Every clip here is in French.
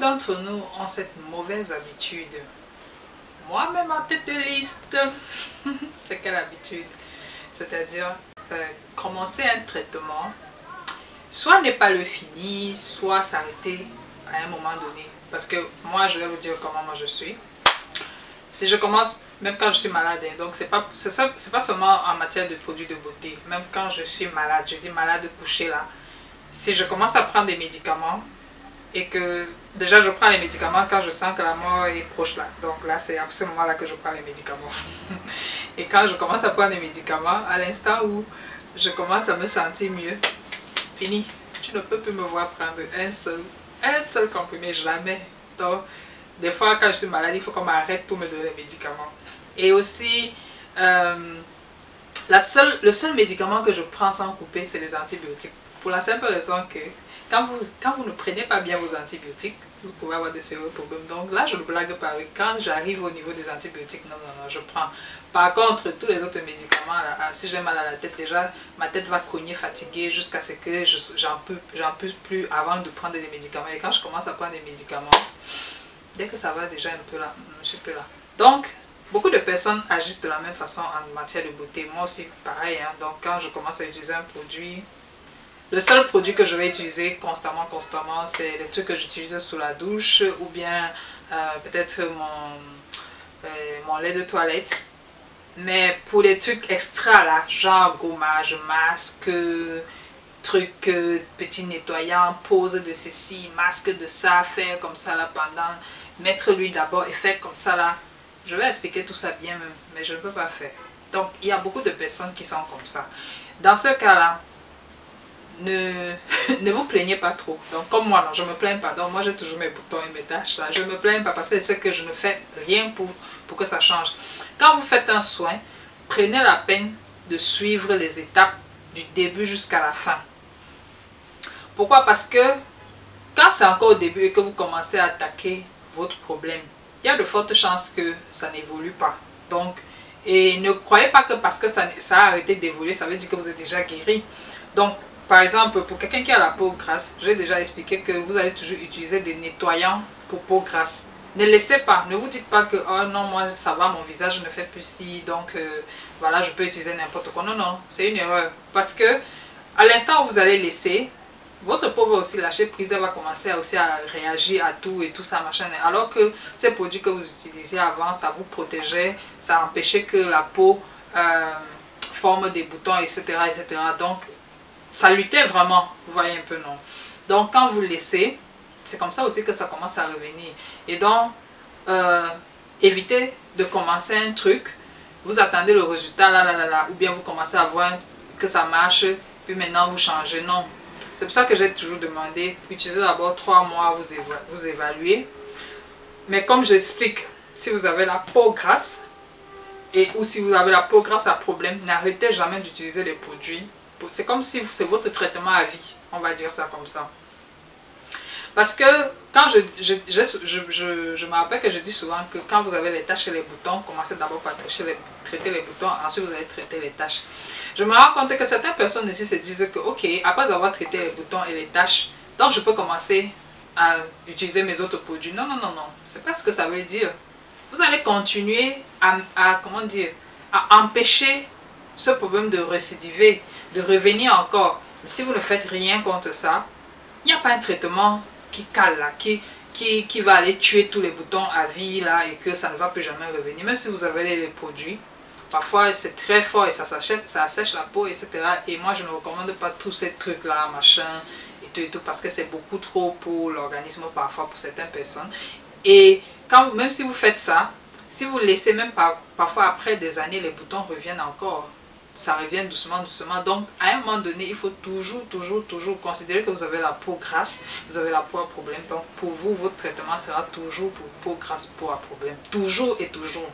d'entre nous ont cette mauvaise habitude. Moi-même en tête de liste. C'est quelle habitude? C'est-à-dire commencer un traitement, soit ne pas le finir, soit s'arrêter à un moment donné. Parce que moi, je vais vous dire comment moi je suis. Si je commence, même quand je suis malade, hein, donc c'est pas seulement en matière de produits de beauté, même quand je suis malade, je dis malade couché là, si je commence à prendre des médicaments et que déjà je prends les médicaments quand je sens que la mort est proche là, donc là c'est à ce moment là que je prends les médicaments. Et quand je commence à prendre des médicaments, à l'instant où je commence à me sentir mieux, fini, tu ne peux plus me voir prendre un seul comprimé, jamais. Donc des fois, quand je suis malade, il faut qu'on m'arrête pour me donner les médicaments. Et aussi, le seul médicament que je prends sans couper, c'est les antibiotiques. Pour la simple raison que quand vous ne prenez pas bien vos antibiotiques, vous pouvez avoir de sérieux problèmes. Donc là, je ne blague pas. Quand j'arrive au niveau des antibiotiques, non, je prends. Par contre, tous les autres médicaments, là, si j'ai mal à la tête, déjà, ma tête va cogner, fatiguée, jusqu'à ce que j'en peux plus avant de prendre des médicaments. Et quand je commence à prendre des médicaments, dès que ça va déjà un peu là, je suis plus là. Donc, beaucoup de personnes agissent de la même façon en matière de beauté. Moi aussi, pareil. Hein. Donc, quand je commence à utiliser un produit, le seul produit que je vais utiliser constamment, c'est les trucs que j'utilise sous la douche ou bien peut-être mon lait de toilette. Mais pour les trucs extra là, genre gommage, masque, truc petit nettoyant, pose de ceci, masque de ça, faire comme ça là pendant, mettre l'huile d'abord et faire comme ça là. Je vais expliquer tout ça bien même, mais je ne peux pas faire. Donc il y a beaucoup de personnes qui sont comme ça. Dans ce cas là, ne vous plaignez pas trop. Donc comme moi, non, je ne me plains pas. Donc moi j'ai toujours mes boutons et mes taches là. Je ne me plains pas parce que je sais que je ne fais rien pour que ça change. Quand vous faites un soin, prenez la peine de suivre les étapes du début jusqu'à la fin. Pourquoi? Parce que quand c'est encore au début et que vous commencez à attaquer votre problème, il y a de fortes chances que ça n'évolue pas. Donc, et ne croyez pas que parce que ça a arrêté d'évoluer, ça veut dire que vous êtes déjà guéri. Donc, par exemple, pour quelqu'un qui a la peau grasse, j'ai déjà expliqué que vous allez toujours utiliser des nettoyants pour peau grasse. Ne laissez pas, ne vous dites pas que oh non, moi ça va, mon visage ne fait plus ci, donc voilà, je peux utiliser n'importe quoi. Non, non, c'est une erreur. Parce que à l'instant où vous allez laisser, votre peau va aussi lâcher prise, elle va commencer aussi à réagir à tout et tout ça, machin. Alors que ces produits que vous utilisiez avant, ça vous protégeait, ça empêchait que la peau forme des boutons, etc., etc. Donc, ça luttait vraiment, vous voyez un peu, non? Donc, quand vous laissez, c'est comme ça aussi que ça commence à revenir. Et donc, évitez de commencer un truc, vous attendez le résultat, là, ou bien vous commencez à voir que ça marche, puis maintenant vous changez. Non. C'est pour ça que j'ai toujours demandé, utilisez d'abord 3 mois, vous évaluez. Mais comme je l'explique, si vous avez la peau grasse, ou si vous avez la peau grasse à problème, n'arrêtez jamais d'utiliser les produits. C'est comme si c'est votre traitement à vie, on va dire ça comme ça. Parce que quand je me rappelle que je dis souvent que quand vous avez les taches et les boutons, commencez d'abord par traiter les boutons, ensuite vous allez traiter les taches. Je me rends compte que certaines personnes ici se disent que ok, après avoir traité les boutons et les taches, donc je peux commencer à utiliser mes autres produits. Non, non, non, non, c'est pas ce que ça veut dire. Vous allez continuer comment dire, à empêcher ce problème de récidiver, de revenir encore. Mais si vous ne faites rien contre ça, il n'y a pas un traitement qui cale là, qui va aller tuer tous les boutons à vie là et que ça ne va plus jamais revenir. Même si vous avez les produits, parfois c'est très fort et ça assèche la peau, etc. Et moi je ne recommande pas tous ces trucs là, machin et tout, parce que c'est beaucoup trop pour l'organisme parfois pour certaines personnes. Et même si vous faites ça, si vous laissez même parfois après des années, les boutons reviennent encore. Ça revient doucement, doucement. Donc, à un moment donné, il faut toujours considérer que vous avez la peau grasse, vous avez la peau à problème. Donc, pour vous, votre traitement sera toujours pour peau grasse, peau à problème. Toujours et toujours.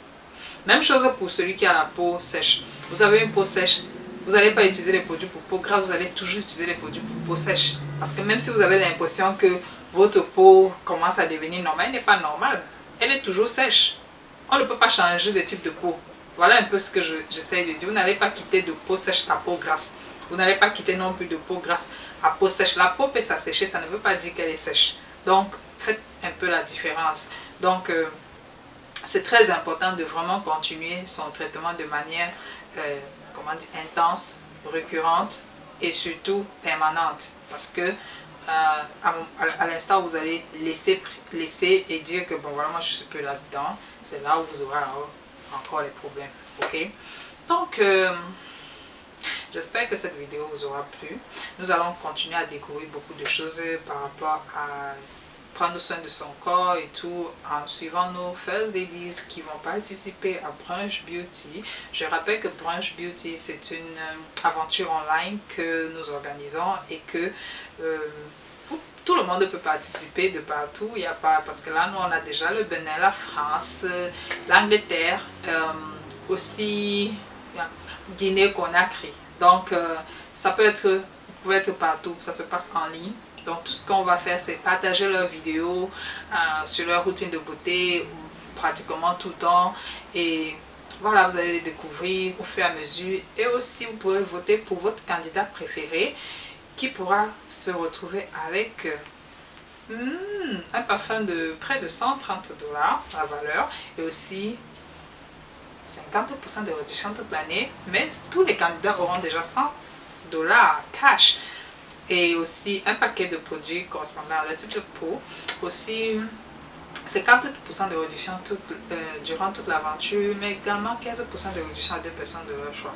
Même chose pour celui qui a la peau sèche. Vous avez une peau sèche, vous n'allez pas utiliser les produits pour peau grasse, vous allez toujours utiliser les produits pour peau sèche. Parce que même si vous avez l'impression que votre peau commence à devenir normale, elle n'est pas normale. Elle est toujours sèche. On ne peut pas changer de type de peau. Voilà un peu ce que j'essaie de dire. Vous n'allez pas quitter de peau sèche à peau grasse. Vous n'allez pas quitter non plus de peau grasse à peau sèche. La peau peut s'assécher, ça ne veut pas dire qu'elle est sèche. Donc, faites un peu la différence. Donc, c'est très important de vraiment continuer son traitement de manière comment dire, intense, récurrente et surtout permanente. Parce que à l'instant où vous allez laisser et dire que bon voilà, moi je suis plus là-dedans, c'est là où vous aurez encore les problèmes. Ok? Donc, j'espère que cette vidéo vous aura plu. Nous allons continuer à découvrir beaucoup de choses par rapport à prendre soin de son corps et tout en suivant nos First Ladies qui vont participer à Brunch Beauty. Je rappelle que Brunch Beauty c'est une aventure online que nous organisons et que tout le monde peut participer de partout. Il y a pas, parce que là nous on a déjà le Bénin, la France, l'Angleterre, aussi Guinée-Conakry. Donc ça peut être, vous pouvez être partout, ça se passe en ligne. Donc tout ce qu'on va faire, c'est partager leurs vidéos sur leur routine de beauté pratiquement tout le temps. Et voilà, vous allez les découvrir au fur et à mesure. Et aussi, vous pourrez voter pour votre candidat préféré qui pourra se retrouver avec un parfum de près de 130 $ la valeur. Et aussi 50% de réduction toute l'année. Mais tous les candidats auront déjà 100 $ cash. Et aussi un paquet de produits correspondant à leur type de peau. Aussi 50% de réduction durant toute l'aventure, mais également 15% de réduction à 2 personnes de leur choix.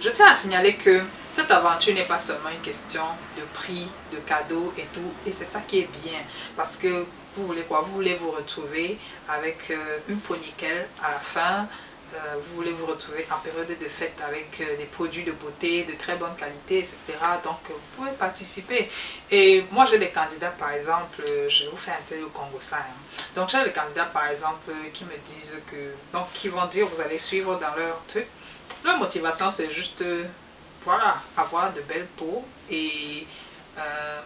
Je tiens à signaler que cette aventure n'est pas seulement une question de prix, de cadeaux et tout, et c'est ça qui est bien, parce que vous voulez quoi? Vous voulez vous retrouver avec une peau nickel à la fin. Vous voulez vous retrouver en période de fête avec des produits de beauté de très bonne qualité, etc. Donc vous pouvez participer. Et moi j'ai des candidats par exemple, je vais vous faire un peu le Congo ça. Donc j'ai des candidats par exemple qui me disent que, donc qui vont dire vous allez suivre dans leur truc. Leur motivation c'est juste, voilà, avoir de belles peaux et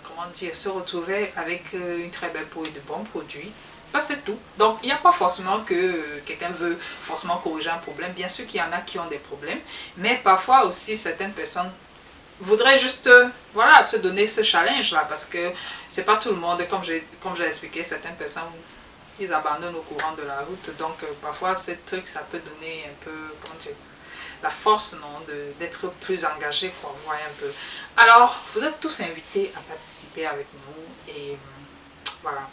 comment dire, se retrouver avec une très belle peau et de bons produits. C'est tout. Donc, il n'y a pas forcément que quelqu'un veut forcément corriger un problème. Bien sûr qu'il y en a qui ont des problèmes. Mais parfois aussi, certaines personnes voudraient juste voilà, se donner ce challenge-là. Parce que c'est pas tout le monde. Comme j'ai expliqué, certaines personnes, ils abandonnent au courant de la route. Donc, parfois, ce truc, ça peut donner un peu, comment dire, la force d'être plus engagé. Quoi, vous voyez un peu. Alors, vous êtes tous invités à participer avec nous. Et voilà.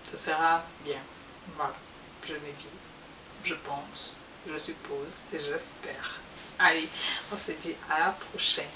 Ce sera bien. Voilà, je me dis, je pense, je suppose et j'espère. Allez, on se dit à la prochaine.